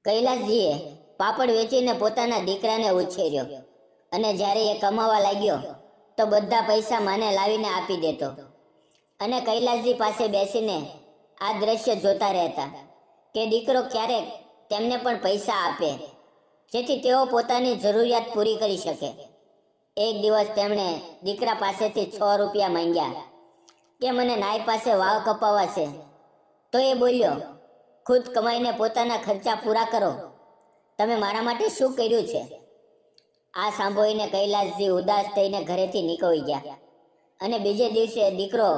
કૈલાસજીએ પાપડ વેચીને પોતાના દીકરાને ઉછેર્યો અને જ્યારે એ કમાવા લાગ્યો તો બધા પૈસા માને લાવીને આપી દેતો અને કૈલાસજી પાસે બેસીને આ દ્રશ્ય જોતા રહેતા કે દીકરો ક્યારેક તેમને પણ પૈસા આપે જેથી તેઓ પોતાની જરૂરિયાત પૂરી કરી શકે. એક દિવસ તેમણે દીકરા પાસેથી 6 રૂપિયા માંગ્યા કે મને નાઈ પાસે વાળ કપાવવા છે. તો એ બોલ્યો, ખુદ કમાઈને પોતાના ખર્ચા પૂરા કરો, તમે મારા માટે શું કર્યું છે? આ સાંભળીને કૈલાસજી ઉદાસ થઈને ઘરેથી નીકળી ગયા અને બીજે દિવસે દીકરો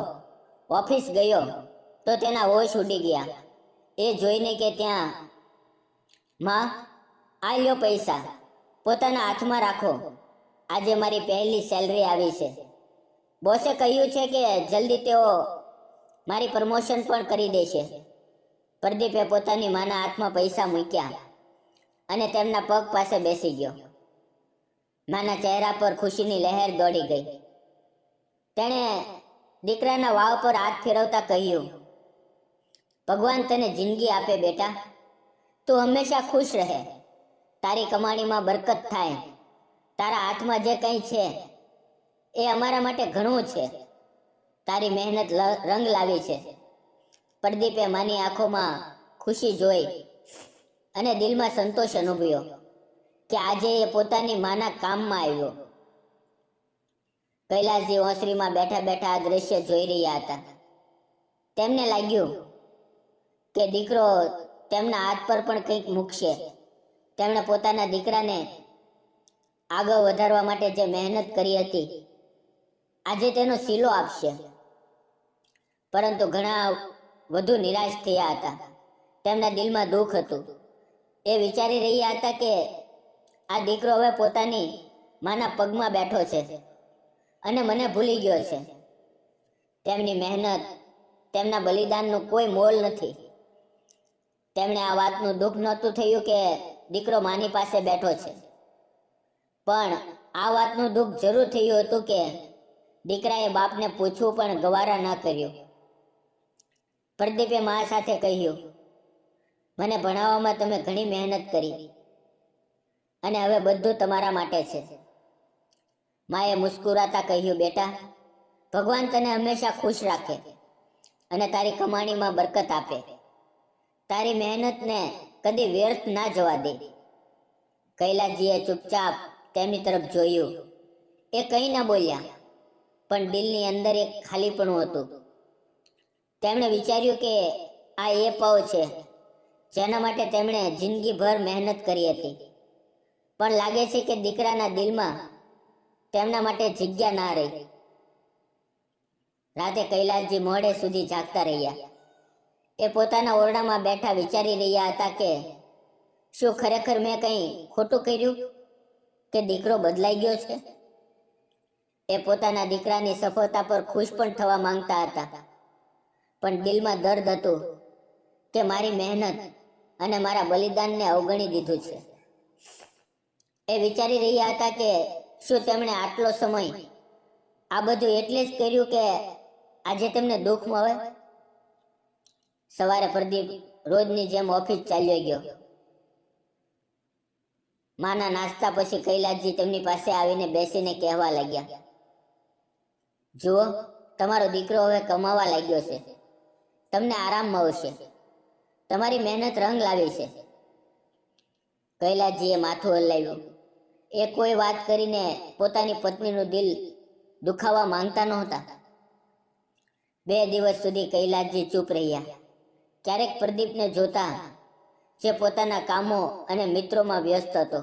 ઓફિસ ગયો તો તેના હોશ ઉડી ગયા. એ જોઈને કે ત્યાં, માં, આ લ્યો પૈસા, પોતાના હાથમાં રાખો, આજે મારી પહેલી સેલરી આવી છે. બોસે કહ્યું છે કે જલ્દી તેઓ મારી પ્રમોશન પણ કરી દેશે. પ્રદીપે પોતાની માના હાથમાં પૈસા મૂક્યા અને તેમના પગ પાસે બેસી ગયો. માના ચહેરા પર ખુશીની લહેર દોડી ગઈ. તેણે દીકરાના વાવ પર હાથ ફેરવતા કહ્યું, ભગવાન તને જિંદગી આપે બેટા, તું હંમેશા ખુશ રહે, તારી કમાણીમાં બરકત થાય, તારા હાથમાં જે કંઈ છે એ અમારા માટે ઘણું છે, તારી મહેનત રંગ લાવી છે. પ્રદીપે માની આંખોમાં ખુશી જોઈ અને દિલમાં સંતોષ અનુભવ્યો કે આજે એ પોતાની માના કામમાં આવ્યો. કૈલાસજી ઓસરીમાં બેઠા બેઠા આ દ્રશ્ય જોઈ રહ્યા હતા. તેમને લાગ્યું કે દીકરો તેમના હાથ પર પણ કંઈક મૂકશે. તેમણે પોતાના દીકરાને આગળ વધારવા માટે જે મહેનત કરી હતી આજે તેનો સિલો આપશે. પરંતુ ઘણા વધુ નિરાશ થયા હતા. તેમના દિલમાં દુઃખ હતું. એ વિચારી રહ્યા હતા કે આ દીકરો હવે પોતાની માના પગમાં બેઠો છે અને મને ભૂલી ગયો છે. તેમની મહેનત, તેમના બલિદાનનું કોઈ મોલ નથી. તેમણે આ વાતનું દુઃખ નહોતું થયું કે દીકરો માની પાસે બેઠો છે, પણ આ વાતનું દુઃખ જરૂર થયું હતું કે દીકરાએ બાપને પૂછવું પણ ગવારા ન કર્યું. પ્રદીપે મા સાથે કહ્યું, મને ભણાવવામાં તમે ઘણી મહેનત કરી અને હવે બધું તમારા માટે છે. માએ મુસ્કુરાતા કહ્યું, બેટા, ભગવાન તને હંમેશા ખુશ રાખે અને તારી કમાણીમાં બરકત આપે. તારી મહેનતને કદી વ્યર્થ ના જવા દે. કૈલાસજીએ ચૂપચાપ તેમની તરફ જોયું. એ કંઈ ના બોલ્યા, પણ દિલની અંદર એક ખાલીપણું હતું. તેમણે વિચાર્યું કે આ એ પવ છે જેના માટે તેમણે જિંદગીભર મહેનત કરી હતી, પણ લાગે છે કે દીકરાના દિલમાં તેમના માટે જગ્યા ના રહી. રાતે કૈલાસજી મોડે સુધી જાગતા રહ્યા. એ પોતાના ઓરડામાં બેઠા વિચારી રહ્યા હતા કે શું ખરેખર મેં કંઈ ખોટું કર્યું કે દીકરો બદલાઈ ગયો છે? એ પોતાના દીકરાની સફળતા પર ખુશ પણ થવા માંગતા હતા, પણ દિલમાં દર્દ હતું કે મારી મહેનત અને મારા બલિદાનને અવગણી દીધું છે. એ વિચારી રહ્યા હતા કે શું તેમણે આટલો સમય આ બધું એટલે જ કર્યું કે આજે તેમને દુઃખ મળે? સવારે પ્રદીપ રોજની જેમ ઓફિસ ચાલ્યો ગયો. માના નાસ્તા પછી કૈલાસજી તેમની પાસે આવીને બેસીને કહેવા લાગ્યા, જુઓ, તમારો દીકરો હવે કમાવા લાગ્યો છે, તમને આરામ મળશે, તમારી મહેનત રંગ લાવી છે. કૈલાસજીએ માથું હલાવ્યું. એ કોઈ વાત કરીને પોતાની પત્નીનું દિલ દુખાવા માંગતા નહોતા. 2 દિવસ સુધી કૈલાસજી ચૂપ રહ્યા. ક્યારેક પ્રદીપને જોતા, જે પોતાના કામો અને મિત્રોમાં વ્યસ્ત હતો.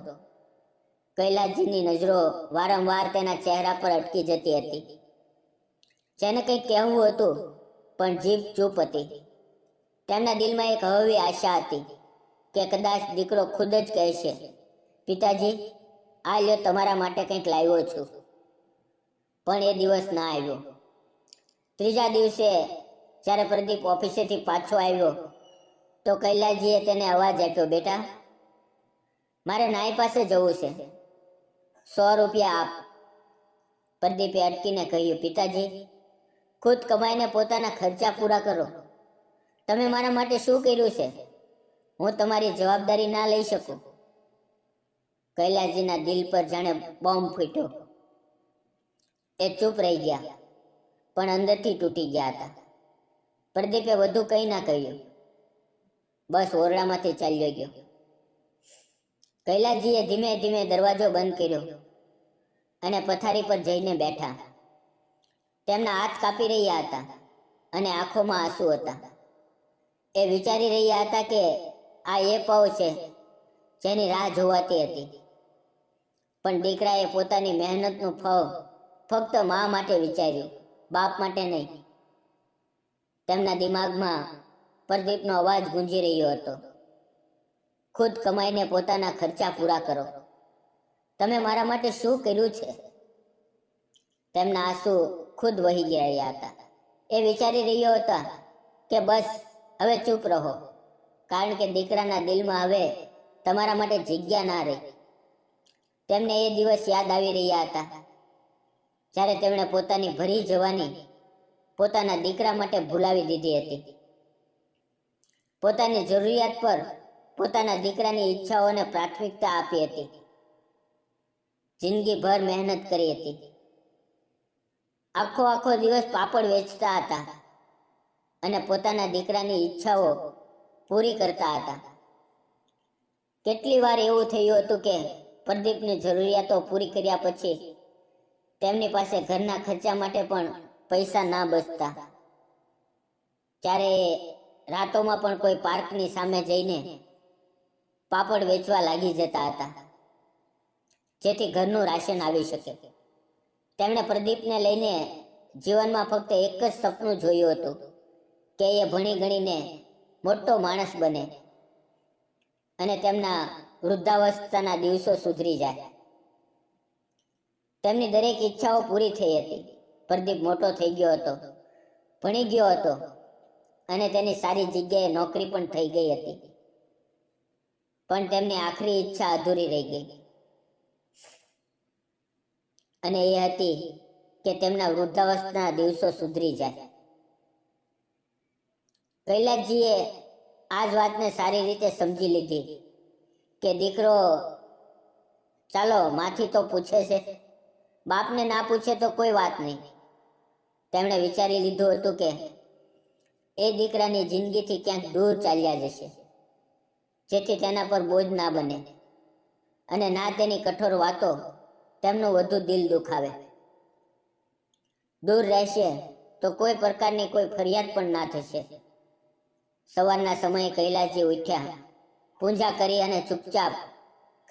કૈલાસજીની નજરો વારંવાર તેના ચહેરા પર અટકી જતી હતી. જેને કંઈક કહેવું હતું પણ જીભ ચૂપ હતી. તેમના દિલમાં એક હળવી આશા હતી કે કદાચ દીકરો ખુદ જ કહેશે, પિતાજી, આ લ્યો તમારા માટે કંઈક લાવ્યો છું. પણ એ દિવસ ના આવ્યો. 3જા દિવસે જ્યારે પ્રદીપ ઓફિસેથી પાછો આવ્યો તો કૈલાસજીએ તેને અવાજ આપ્યો, બેટા, મારે નાઈ પાસે જવું છે, 100 રૂપિયા આપ. પ્રદીપે અટકીને કહ્યું, પિતાજી, ખુદ કમાઈને પોતાના ખર્ચા પૂરા કરો. તમે મારા માટે શું કર્યું છે? હું તમારી જવાબદારી ના લઈ શકું. કૈલાસજીના દિલ પર જાણે બોમ્બ ફૂટ્યો. એ ચૂપ રહી ગયા, પણ અંદરથી તૂટી ગયા હતા. પ્રદીપે વધુ કંઈ ના કહ્યું, બસ ઓરડામાંથી ચાલ્યો ગયો. કૈલાસજીએ ધીમે ધીમે દરવાજો બંધ કર્યો અને પથારી પર જઈને બેઠા. તેમના હાથ કાપી રહ્યા હતા અને આંખોમાં આંસુ હતા. એ વિચારી રહ્યા હતા કે આ એ પવ છે જેની રાહ જોવાતી હતી. પણ દીકરાએ પોતાની મહેનતનું ફળ ફક્ત મા માટે વિચાર્યું, બાપ માટે નહીં. તેમના દિમાગમાં પ્રદીપનો અવાજ ગુંજી રહ્યો હતો, ખુદ કમાઈને પોતાના ખર્ચા પૂરા કરો. તમે મારા માટે શું કર્યું છે? તેમના આંસુ ખુદ વહી ગયા હતા. એ વિચારી રહ્યો હતા કે બસ હવે ચૂપ રહો, કારણ કે દીકરાના દિલમાં હવે તમારા માટે જગ્યા ના રહી. તેમને એ દિવસ યાદ આવી રહ્યા હતા જ્યારે તેમણે પોતાની ભરી જવાની પોતાના દીકરા માટે ભૂલાવી દીધી હતી. પોતાની જરૂરિયાત પર પોતાના દીકરાની ઈચ્છાઓને પ્રાથમિકતા આપી હતી. જિંદગીભર મહેનત કરી હતી. આખો દિવસ પાપડ વેચતા હતા અને પોતાના દીકરાની ઈચ્છાઓ પૂરી કરતા હતા. કેટલી વાર એવું થયું હતું કે પ્રદીપની જરૂરિયાતો પૂરી કર્યા પછી તેમની પાસે ઘરના ખર્ચા માટે પણ પૈસા ના બચતા. ત્યારે રાતોમાં પણ કોઈ પાર્કની સામે જઈને પાપડ વેચવા લાગી જતા હતા, જેથી ઘરનું રાશન આવી શકે. તેમણે પ્રદીપને લઈને જીવનમાં ફક્ત એક જ સપનું જોયું હતું કે એ ભણી ગણીને મોટો માણસ બને અને તેમના વૃદ્ધાવસ્થાના દિવસો સુધરી જાય. તેમની દરેક ઈચ્છાઓ પૂરી થઈ હતી. પ્રદીપ મોટો થઈ ગયો હતો, ભણી ગયો હતો અને તેની સારી જગ્યાએ નોકરી પણ થઈ ગઈ હતી. પણ તેમની આખરી ઈચ્છા અધૂરી રહી ગઈ, અને એ હતી કે તેમના વૃદ્ધાવસ્થાના દિવસો સુધરી જાય. કૈલાસજીએ આ જ વાતને સારી રીતે સમજી લીધી કે દીકરો ચાલો માથી તો પૂછે છે, બાપને ના પૂછે તો કોઈ વાત નહીં. તેમણે વિચારી લીધું હતું કે એ દીકરાની જિંદગીથી ક્યાંક દૂર ચાલ્યા જશે, જેથી તેના પર બોજ ના બને અને ના તેની કઠોર વાતો તેમનું વધુ દિલ દુખાવે. દૂર રહેશે તો કોઈ પ્રકારની કોઈ ફરિયાદ પણ ના થશે. સવારના સમયે કૈલાસજી ઉઠ્યા, પૂજા કરી અને ચૂપચાપ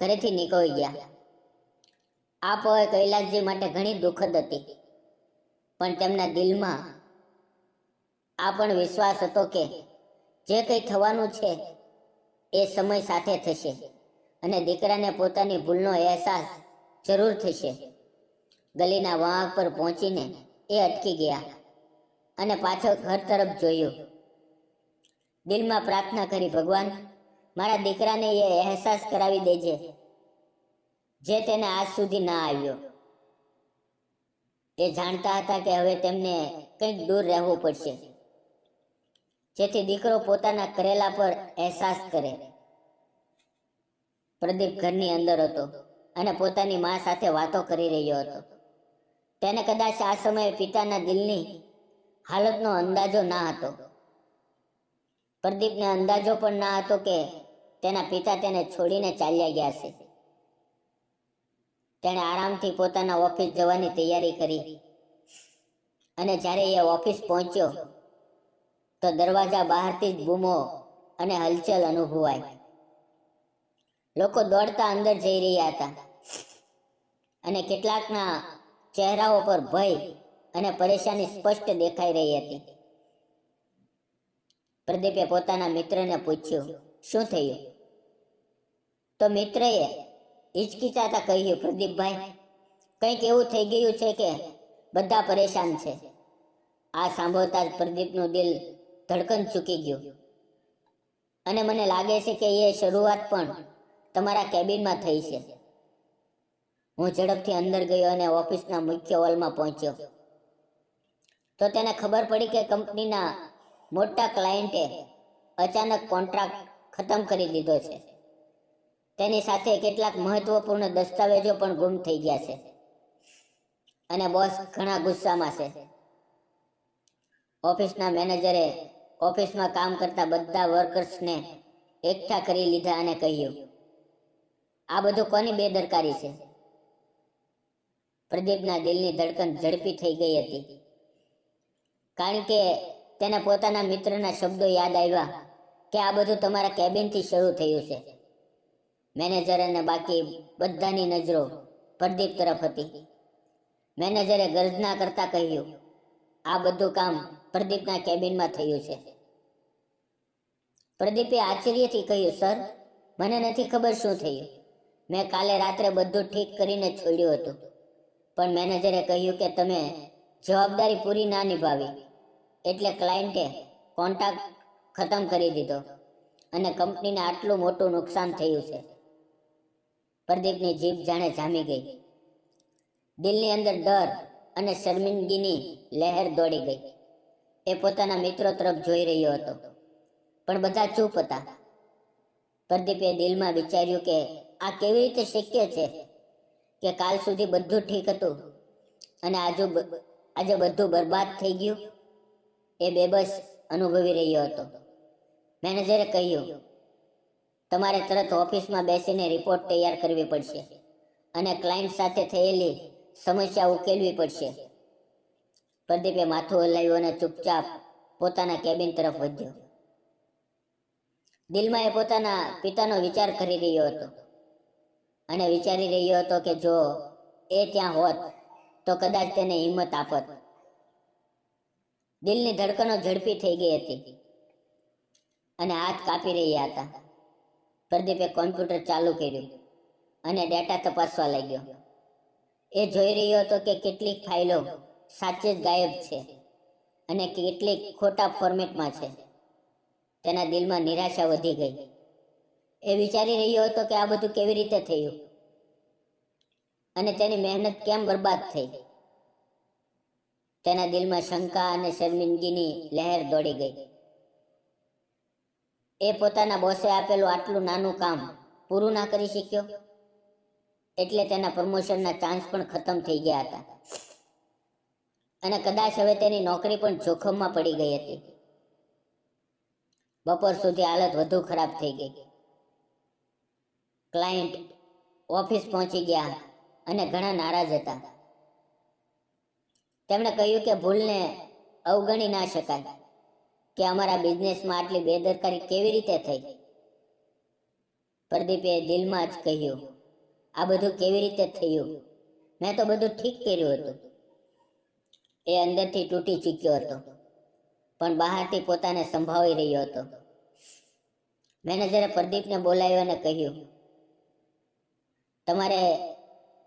ઘરેથી નીકળી ગયા. આ પળ કૈલાસજી માટે ઘણી દુઃખદ હતી, પણ તેમના દિલમાં આ પણ વિશ્વાસ હતો કે જે કંઈ થવાનું છે એ સમય સાથે થશે અને દીકરાને પોતાની ભૂલનો અહેસાસ જરૂર થશે. ગલીના વાંક પર પહોંચીને એ અટકી ગયા અને પાછળ ઘર તરફ જોયું. દિલમાં પ્રાર્થના કરી, ભગવાન મારા દીકરાને એ અહેસાસ કરાવી દેજે જે તેને આજ સુધી ના આવ્યો. એ જાણતા હતા કે હવે તેમને કંઈક દૂર રહેવું પડશે, જેથી દીકરો પોતાના કરેલા પર અહેસાસ કરે. પ્રદીપ ઘરની અંદર હતો અને પોતાની મા સાથે વાતો કરી રહ્યો હતો. તેને કદાચ આ સમયે પિતાના દિલની હાલતનો અંદાજો ના હતો. પ્રદીપને અંદાજો પણ ના હતો કે તેના પિતા તેને છોડીને ચાલ્યા ગયા છે. તેણે આરામથી પોતાના ઓફિસ જવાની તૈયારી કરી અને જ્યારે એ ઓફિસ પહોંચ્યો તો દરવાજા બહારથી જ બૂમો અને હલચલ અનુભવાય. લોકો દોડતા અંદર જઈ રહ્યા હતા અને કેટલાકના ચહેરાઓ પર ભય અને પરેશાની સ્પષ્ટ દેખાઈ રહી હતી. પ્રદીપે પોતાના મિત્રને પૂછ્યું, શું થયું? તો મિત્રએ હિચકિચાતા કહ્યું, પ્રદીપભાઈ, કંઈક એવું થઈ ગયું છે કે બધા પરેશાન છે. આ સાંભળતા જ પ્રદીપનું દિલ ધડકન ચૂકી ગયું અને મને લાગે છે કે એ શરૂઆત પણ તમારા કેબિનમાં થઈ છે. હું ઝડપથી અંદર ગયો અને ઓફિસના મુખ્ય હોલમાં પહોંચ્યો તો તેને ખબર પડી કે કંપનીના મોટા ક્લાયન્ટે અચાનક કોન્ટ્રાક્ટ ખતમ કરી દીધો છે. તેની સાથે કેટલાક મહત્વપૂર્ણ દસ્તાવેજો પણ ગુમ થઈ ગયા છે અને બોસ ઘણા ગુસ્સામાં છે. ઓફિસના મેનેજરે ઓફિસમાં કામ કરતા બધા વર્કર્સને એકઠા કરી લીધા અને કહ્યું, આ બધું કોની બેદરકારી છે? પ્રદીપના દિલની ધડકન ઝડપી થઈ ગઈ હતી, કારણ કે તેને પોતાના મિત્રના શબ્દો યાદ આવ્યા કે આ બધું તમારા કેબિનથી શરૂ થયું છે. મેનેજર અને બાકી બધાની નજરો પ્રદીપ તરફ હતી. મેનેજરે ગર્જના કરતા કહ્યું, આ બધું કામ પ્રદીપના કેબિનમાં થયું છે. પ્રદીપે આશ્ચર્યથી કહ્યું, સર, મને નથી ખબર શું થયું. મેં કાલે રાત્રે બધું ઠીક કરીને છોડ્યું હતું, પણ મેનેજરે કહ્યું કે તમે જવાબદારી પૂરી ના નિભાવી, એટલે ક્લાયન્ટે કોન્ટ્રાક્ટ ખતમ કરી દીધો અને કંપનીને આટલું મોટું નુકસાન થયું છે. પ્રદીપની જીભ જાણે જામી ગઈ. દિલની અંદર ડર અને શર્મિંદગીની લહેર દોડી ગઈ. એ પોતાના મિત્રો તરફ જોઈ રહ્યો હતો, પણ બધા ચૂપ હતા. પ્રદીપે દિલમાં વિચાર્યું કે આ કેવી રીતે શક્ય છે કે કાલ સુધી બધું ઠીક હતું અને આજે બધું બરબાદ થઈ ગયું. એ બેબસ અનુભવી રહ્યો હતો. મેનેજરે કહ્યું, તમારે તરત ઓફિસમાં બેસીને રિપોર્ટ તૈયાર કરવી પડશે અને ક્લાયન્ટ સાથે થયેલી સમસ્યા ઉકેલવી પડશે. પ્રદીપે માથું હલાવ્યું અને ચૂપચાપ પોતાના કેબિન તરફ વધ્યો. દિલમાં એ પોતાના પિતાનો વિચાર કરી રહ્યો હતો અને વિચારી રહ્યો હતો કે જો એ ત્યાં હોત તો કદાચ તેને હિંમત આપત. દિલની ધડકનો ઝડપી થઈ ગઈ હતી અને હાથ કાપી રહ્યા હતા. પ્રદીપે કોમ્પ્યુટર ચાલુ કર્યું અને ડેટા તપાસવા લાગ્યો. એ જોઈ રહ્યો હતો કે કેટલીક ફાઇલો સાચે જ ગાયબ છે અને કેટલીક ખોટા ફોર્મેટમાં છે. તેના દિલમાં નિરાશા વધી ગઈ. એ વિચારી રહ્યો હતો કે આ બધું કેવી રીતે થયું અને તેની મહેનત કેમ બરબાદ થઈ. તેના દિલમાં શંકા અને શર્મિંદગીની લહેર દોડી ગઈ. એ પોતાના બોસે આપેલું આટલું નાનું કામ પૂરું ના કરી શક્યો, એટલે તેના પ્રમોશનના ચાન્સ પણ ખતમ થઈ ગયા હતા અને કદાચ હવે તેની નોકરી પણ જોખમમાં પડી ગઈ હતી. બપોર સુધી હાલત વધુ ખરાબ થઈ ગઈ. ક્લાયન્ટ ઓફિસ પહોંચી ગયા અને ઘણા નારાજ હતા. તેમણે કહ્યું કે ભૂલને અવગણી ના શકાય, કે અમારા બિઝનેસમાં આટલી બેદરકારી કેવી રીતે થઈ. પ્રદીપે દિલમાં જ કહ્યું, આ બધું કેવી રીતે થયું? મેં તો બધું ઠીક કર્યું હતું. એ અંદરથી તૂટી ચૂક્યો હતો, પણ બહારથી પોતાને સંભાળી રહ્યો હતો. મેનેજરે પ્રદીપને બોલાવ્યો અને કહ્યું, તમારે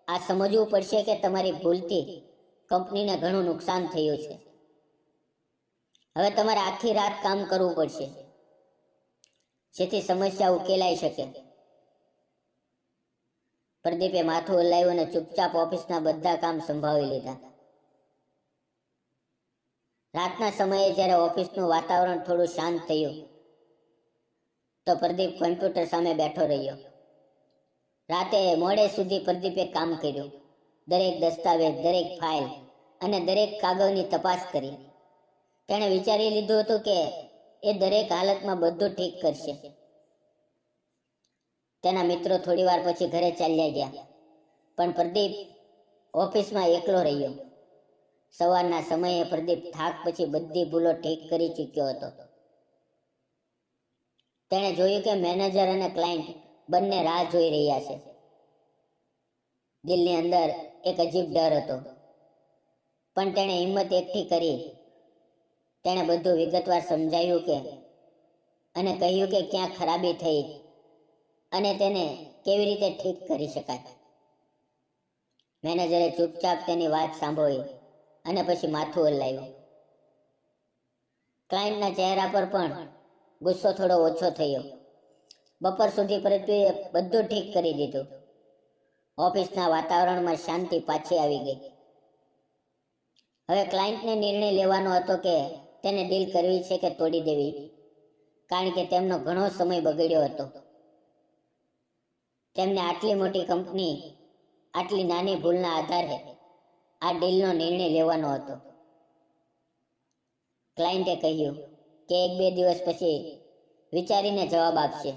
આ સમજવું પડશે કે તમારી ભૂલથી કંપનીને ઘણું નુકસાન થયું છે. હવે તમારે આખી રાત કામ કરવું પડશે જેથી સમસ્યા ઉકેલાઈ શકે. પ્રદીપે માથું હલાવ્યું અને ચૂપચાપ ઓફિસના બધા કામ સંભાળી લીધા. રાતના સમયે જ્યારે ઓફિસનું વાતાવરણ થોડું શાંત થયું તો પ્રદીપ કોમ્પ્યુટર સામે બેઠો રહ્યો. રાતે મોડે સુધી પ્રદીપે કામ કર્યું. દરેક દસ્તાવેજ, દરેક ફાઇલ અને દરેક કાગળની તપાસ કરી. તેણે વિચારી લીધું હતું કે એ દરેક હાલતમાં બધું ઠીક કરશે. તેના મિત્રો થોડી વાર પછી ઘરે ચાલ્યા ગયા, પણ પ્રદીપ ઓફિસમાં એકલો રહ્યો. સવારના સમયે પ્રદીપ થાક પછી બધી ભૂલો ઠીક કરી ચૂક્યો હતો. તેણે જોયું કે મેનેજર અને ક્લાયન્ટ બંને રાહ જોઈ રહ્યા છે. દિલની અંદર એક અજીબ ડર હતો, પણ તેણે હિંમત એકઠી કરી. તેણે બધું વિગતવાર સમજાવ્યું કે અને કહ્યું કે ક્યાં ખરાબી થઈ અને તેને કેવી રીતે ઠીક કરી શકાય. મેનેજરે ચૂપચાપ તેની વાત સાંભળી અને પછી માથું હલાવ્યું. ક્લાયન્ટના ચહેરા પર પણ ગુસ્સો થોડો ઓછો થયો. બપોર સુધી પ્રદીપે બધું ઠીક કરી દીધું. ઓફિસના વાતાવરણમાં શાંતિ પાછી આવી ગઈ. હવે ક્લાયન્ટને નિર્ણય લેવાનો હતો કે તેને ડીલ કરવી છે કે તોડી દેવી. કારણ કે તેમનો ઘણો સમય બગડ્યો હતો. તેમને આટલી મોટી કંપની આટલી નાની ભૂલના આધારે આ ડીલનો નિર્ણય લેવાનો હતો. ક્લાયન્ટે કહ્યું કે 1-2 દિવસ પછી વિચારીને જવાબ આપશે.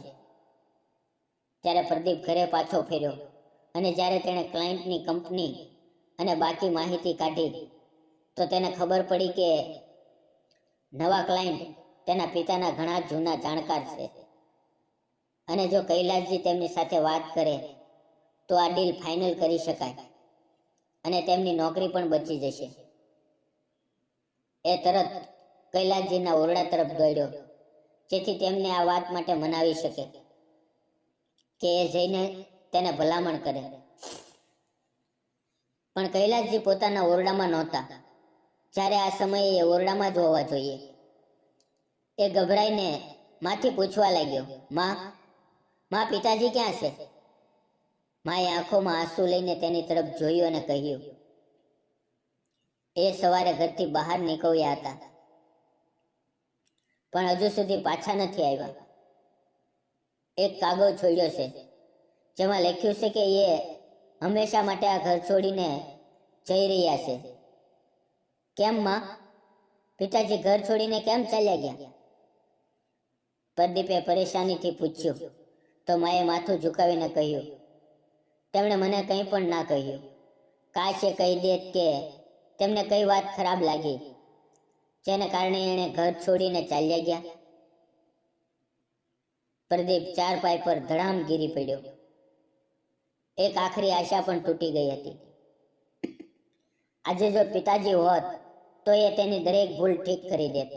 ત્યારે પ્રદીપ ઘરે પાછો ફેર્યો અને જ્યારે તેણે ક્લાયન્ટની કંપની અને બાકી માહિતી કાઢી તો તેને ખબર પડી કે નવા ક્લાયન્ટ તેના પિતાના ઘણા જૂના જાણકાર છે અને જો કૈલાસજી તેમની સાથે વાત કરે તો આ ડીલ ફાઇનલ કરી શકાય અને તેમની નોકરી પણ બચી જશે. એ તરત કૈલાસજીના ઓરડા તરફ દોડ્યો જેથી તેમને આ વાત માટે મનાવી શકે કે એ જઈને તેને ભલામણ કરે. પણ કૈલાસજી પોતાના ઓરડામાં નહોતા. જ્યારે આ સમયે એ ઓરડામાં જ હોવા જોઈએ. એ ગભરાઈને માથી પૂછવા લાગ્યો, માં પિતાજી ક્યાં છે? માએ આંખોમાં આંસુ લઈને તેની તરફ જોયું અને કહ્યું, એ સવારે ઘરથી બહાર નીકળ્યા હતા પણ હજુ સુધી પાછા નથી આવ્યા. એક કાગળ છોડ્યો છે જેમાં લખ્યું છે કે એ હંમેશા માટે આ ઘર છોડીને જઈ રહ્યા છે. કેમ માં? પિતાજી ઘર છોડીને કેમ ચાલ્યા ગયા? પ્રદીપે પરેશાનીથી પૂછ્યું તો માએ માથું ઝુકાવીને કહ્યું, તેમણે મને કંઈ પણ ના કહ્યું. કાશ એ કહી દેત કે તેમને કઈ વાત ખરાબ લાગી જેને કારણે એણે ઘર છોડીને ચાલ્યા ગયા. પ્રદીપ ચારપાઈ પર ધડામ ગીરી પડ્યો. એક આખરી આશા પણ તૂટી ગઈ હતી. આજે જો પિતાજી હોત તો એ તેની દરેક ભૂલ ઠીક કરી દેત.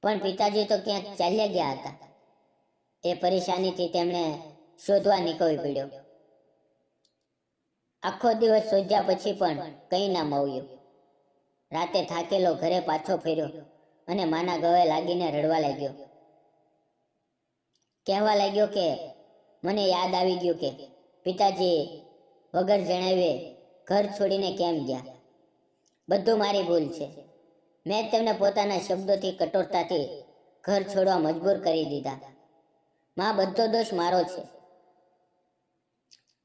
પણ પિતાજી તો ક્યાંક ચાલ્યા ગયા હતા. એ પરેશાનીથી તેમણે શોધવા નીકળી પડ્યો. આખો દિવસ શોધ્યા પછી પણ કંઈ ના મળ્યું. રાતે થાકેલો ઘરે પાછો ફર્યો અને માના ગળે લાગીને રડવા લાગ્યો. કહેવા લાગ્યો કે મને યાદ આવી ગયું કે પિતાજી વગર જણાવે ઘર છોડીને કેમ ગયા. બધું મારી ભૂલ છે. મેં તેમને પોતાના શબ્દોથી કઠોરતાથી ઘર છોડવા મજબૂર કરી દીધા. માં, બધો દોષ મારો છે.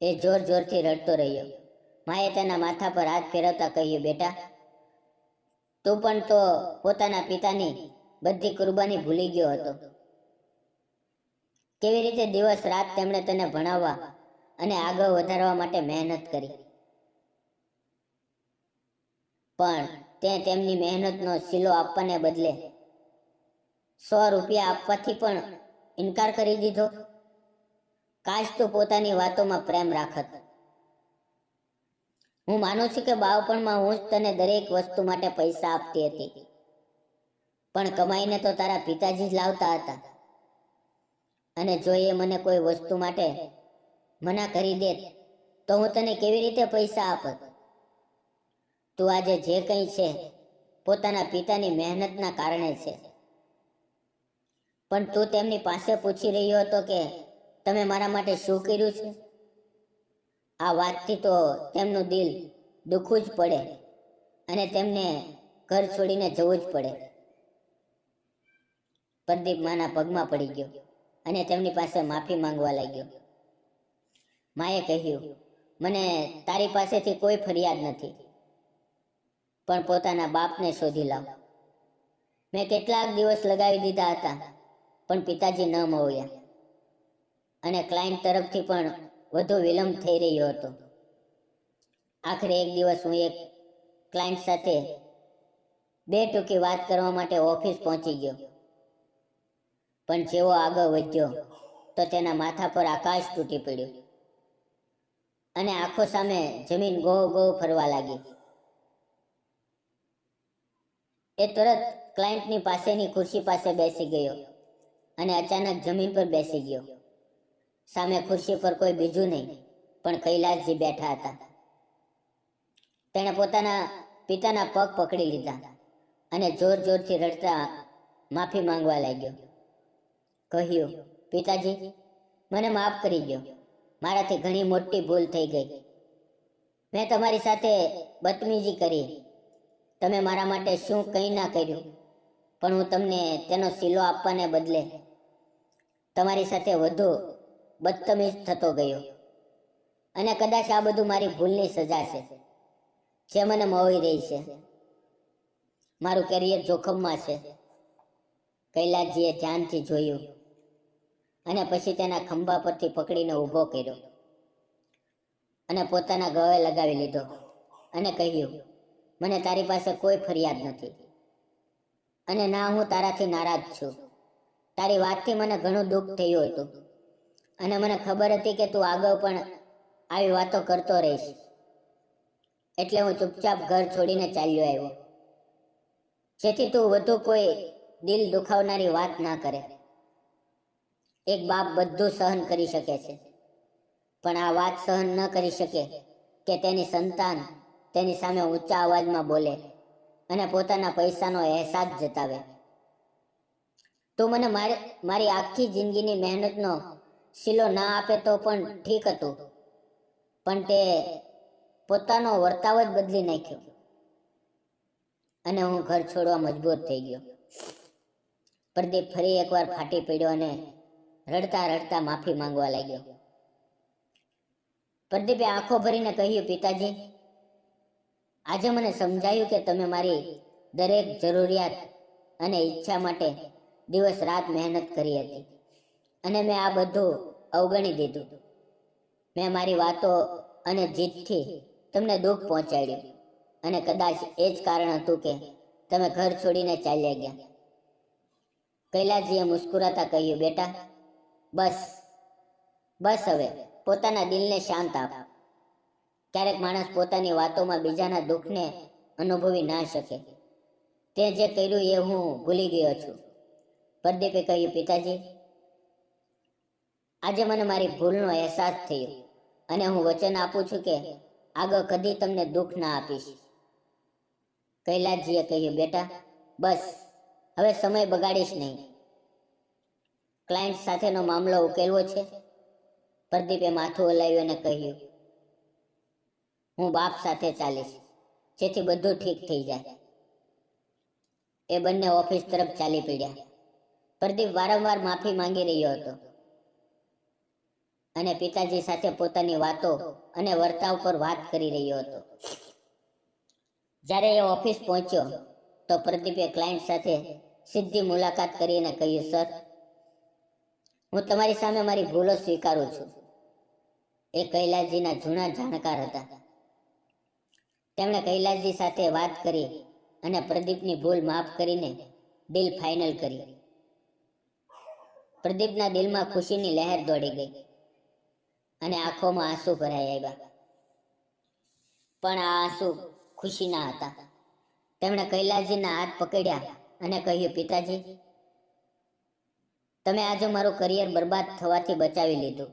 એ જોર જોરથી રડતો રહ્યો. માએ તેના માથા પર હાથ ફેરવતા કહ્યું, બેટા, તું પણ તો પોતાના પિતાની બધી કુરબાની ભૂલી ગયો હતો. કેવી રીતે દિવસ રાત તેમણે તને ભણાવવા અને આગળ વધારવા માટે મહેનત કરી. પણ તે તેમની મહેનતનો સિલો આપવાને બદલે 100 રૂપિયા આપવાથી પણ ઇનકાર કરી દીધો. કાશ તું પોતાની વાતોમાં પ્રેમ રાખત. હું માનું છું કે બાળપણમાં હું જ તને દરેક વસ્તુ માટે પૈસા આપતી હતી, પણ કમાઈને તો તારા પિતાજી જ લાવતા હતા. અને જો એ મને કોઈ વસ્તુ માટે મના કરી દેત તો હું તને કેવી રીતે પૈસા આપત? તું આજે જે કંઈ છે પોતાના પિતાની મહેનતના કારણે છે. પણ તું તેમની પાસે પૂછી રહ્યો હતો કે તમે મારા માટે શું કર્યું છે. આ વાતથી તો તેમનું દિલ દુખવું જ પડે અને તેમને ઘર છોડીને જવું જ પડે. પ્રદીપ માના પગમાં પડી ગયો અને તેમની પાસે માફી માંગવા લાગ્યો. માએ કહ્યું, મને તારી પાસેથી કોઈ ફરિયાદ નથી, પણ પોતાના બાપને શોધી લાવ. મેં કેટલાક દિવસ લગાવી દીધા હતા પણ પિતાજી ન મળ્યા અને ક્લાયન્ટ તરફથી પણ વધુ વિલંબ થઈ રહ્યો હતો. આખરે એક દિવસ હું એક ક્લાયન્ટ સાથે 2 ટૂંકી વાત કરવા માટે ઓફિસ પહોંચી ગયો. પણ જેવો આગળ વધ્યો તો તેના માથા પર આકાશ તૂટી પડ્યું અને આંખો સામે જમીન ગો ગો ફરવા લાગી. એ તરત ક્લાયન્ટની પાસેની ખુરશી પાસે બેસી ગયો અને અચાનક જમીન પર બેસી ગયો. સામે ખુરશી પર કોઈ બીજું નહીં પણ કૈલાસજી બેઠા હતા. તેણે પોતાના પિતાના પગ પકડી લીધા અને જોર જોરથી રડતા માફી માંગવા લાગ્યો. કહ્યું, પિતાજી, મને માફ કરી દો. મારાથી ઘણી મોટી ભૂલ થઈ ગઈ. મેં તમારી સાથે બદતમીજી કરી. તમે મારા માટે શું કંઈ ના કર્યું. પણ હું તમને તેનો સિલો આપવાને બદલે તમારી સાથે વધુ બદતમીજ થતો ગયો, અને કદાચ આ બધું મારી ભૂલની સજા છે જે મને મોહી રહી છે. મારું કેરિયર જોખમમાં છે. કૈલાસજીએ ધ્યાનથી જોયું અને પછી તેના ખંભા પરથી પકડીને ઊભો કર્યો અને પોતાના ગળે લગાવી લીધો અને કહ્યું, મને તારી પાસે કોઈ ફરિયાદ નથી, અને ના હું તારાથી નારાજ છું. તારી વાતથી મને ઘણું દુઃખ થયું હતું, અને મને ખબર હતી કે તું આગળ પણ આવી વાતો કરતો રહીશ, એટલે હું ચૂપચાપ ઘર છોડીને ચાલ્યો આવ્યો, જેથી તું વધુ કોઈ દિલ દુખાવનારી વાત ના કરે. એક બાપ બધું સહન કરી શકે છે, પણ આ વાત સહન ન કરી શકે કે તેની સંતાન તેની સામે ઊંચા અવાજમાં બોલે અને પોતાના પૈસાનો અહેસાસ જતાવે. તું મને મારી આખી જિંદગીની મહેનતનો સિલો ના આપે તો પણ ઠીક હતું, પણ તે પોતાનો વર્તાવ જ બદલી નાખ્યો અને હું ઘર છોડવા મજબૂર થઈ ગયો. પ્રદીપ ફરી એકવાર ફાટી પડ્યો અને રડતા રડતા માફી માંગવા લાગ્યો. પ્રદીપે આંખો ભરીને કહ્યું, પિતાજી, આજે મને સમજાયું કે તમે મારી દરેક જરૂરિયાત અને ઈચ્છા માટે દિવસ રાત મહેનત કરી હતી, અને મેં આ બધું અવગણી દીધું. મેં મારી વાતો અને જીદથી તમને દુઃખ પહોંચાડ્યું, અને કદાચ એ જ કારણ હતું કે તમે ઘર છોડીને ચાલ્યા ગયા. કૈલાસજીએ મુસ્કુરાતા કહ્યું, બેટા, બસ બસ, હવે પોતાના દિલને શાંત આપ. ક્યારેક માણસ પોતાની વાતોમાં બીજાના દુઃખને અનુભવી ના શકે. તે જે કર્યું એ હું ભૂલી ગયો છું. પ્રદીપે કહ્યું, પિતાજી, આજે મને મારી ભૂલનો અહેસાસ થયો, અને હું વચન આપું છું કે આગળ કદી તમને દુઃખ ના આપીશ. કૈલાસજીએ કહ્યું, બેટા, બસ હવે સમય બગાડીશ નહીં. ક્લાયન્ટ સાથેનો મામલો ઉકેલવો છે? પ્રદીપે માથું હલાવ્યું અને કહ્યું, હું બાપ સાથે ચાલીશ, જેથી બધું ઠીક થઈ જાય. એ બંને ઓફિસ તરફ ચાલી પડ્યા. પ્રદીપ વારંવાર માફી માંગી રહ્યો હતો અને પિતાજી સાથે પોતાની વાતો અને વર્તાવ પર વાત કરી રહ્યો હતો. જ્યારે એ ઓફિસ પહોંચ્યો તો પ્રદીપે ક્લાયન્ટ સાથે સીધી મુલાકાત કરીને કહ્યું, સર, હું તમારી સામે મારી ભૂલો સ્વીકારું છું. એ કૈલાસજીના જૂના જાણકાર હતા. તેમણે કૈલાસજી સાથે વાત કરી અને પ્રદીપની ભૂલ માફ કરીને ડીલ ફાઇનલ કરી. પ્રદીપના દિલમાં ખુશીની લહેર દોડી ગઈ અને આંખોમાં આંસુ ભરાઈ આવ્યા. પણ આ આંસુ ખુશીના હતા. તેમણે કૈલાસજીના હાથ પકડ્યા અને કહ્યું, પિતાજી, તમે આજે મારું કરિયર બરબાદ થવાથી બચાવી લીધું,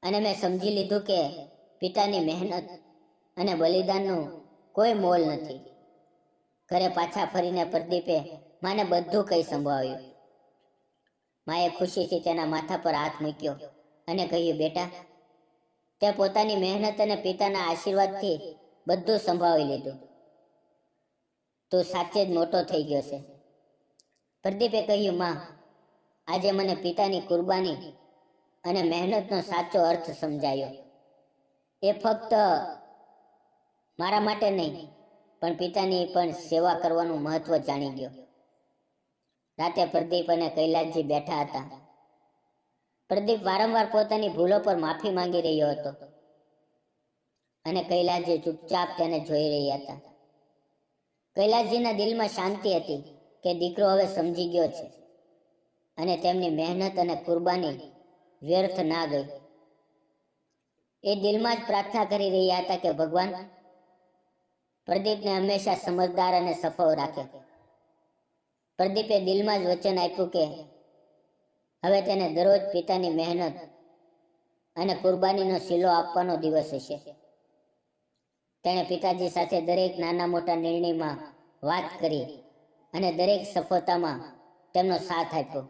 અને મેં સમજી લીધું કે પિતાની મહેનત અને બલિદાનનું કોઈ મોલ નથી. ઘરે પાછા ફરીને પ્રદીપે માને બધું કંઈ સંભળાવ્યું. માએ ખુશીથી તેના માથા પર હાથ મૂક્યો અને કહ્યું, બેટા, તે પોતાની મહેનત અને પિતાના આશીર્વાદથી બધું સંભાળી લીધું. તું સાચે જ મોટો થઈ ગયો છે. પ્રદીપે કહ્યું, માં, આજે મને પિતાની કુરબાની અને મહેનતનો સાચો અર્થ સમજાયો. એ ફક્ત મારા માટે નહીં, પણ પિતાની પણ સેવા કરવાનું મહત્વ જાણી ગયો. રાતે પ્રદીપ અને કૈલાસજી બેઠા હતા. પ્રદીપ વારંવાર પોતાની ભૂલો પર માફી માંગી રહ્યો હતો, અને કૈલાસજી ચૂપચાપ તેને જોઈ રહ્યા હતા. કૈલાસજીના દિલમાં શાંતિ હતી કે દીકરો હવે સમજી ગયો છે, અને તેમની મહેનત અને કુરબાની વ્યર્થ ના ગઈ. એ દિલમાં જ પ્રાર્થના કરી રહ્યા હતા કે ભગવાન પ્રદીપને હંમેશા સમજદાર અને સફળ રાખે. પ્રદીપે દિલમાં જ વચન આપ્યું કે હવે તેને દરરોજ પિતાની મહેનત અને કુરબાનીનો સિલો આપવાનો દિવસ હશે. તેણે પિતાજી સાથે દરેક નાના મોટા નિર્ણયમાં વાત કરી અને દરેક સફળતામાં તેમનો સાથ આપ્યો.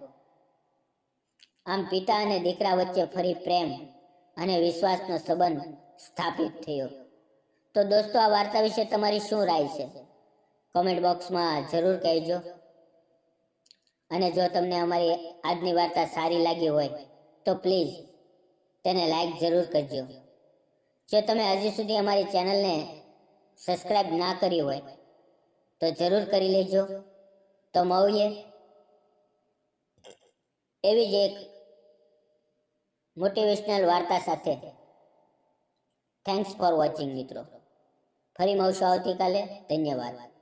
આમ પિતા અને દીકરા વચ્ચે ફરી પ્રેમ અને વિશ્વાસનો સંબંધ સ્થાપિત થયો. તો દોસ્તો, આ વાર્તા વિશે તમારી શું રાય છે? કોમેન્ટ બોક્સમાં જરૂર કહેજો. અને જો તમને અમારી આજની વાર્તા સારી લાગી હોય તો પ્લીઝ તેને લાઈક જરૂર કરજો. જો તમે હજી સુધી અમારી ચેનલને સબસ્ક્રાઇબ ના કરી હોય તો જરૂર કરી લેજો. તો મળીએ એવી જ એક મોટિવેશનલ વાર્તા સાથે. થેન્ક્સ ફોર વોચિંગ મિત્રો. ફરી મળશું આવતીકાલે. ધન્યવાદ.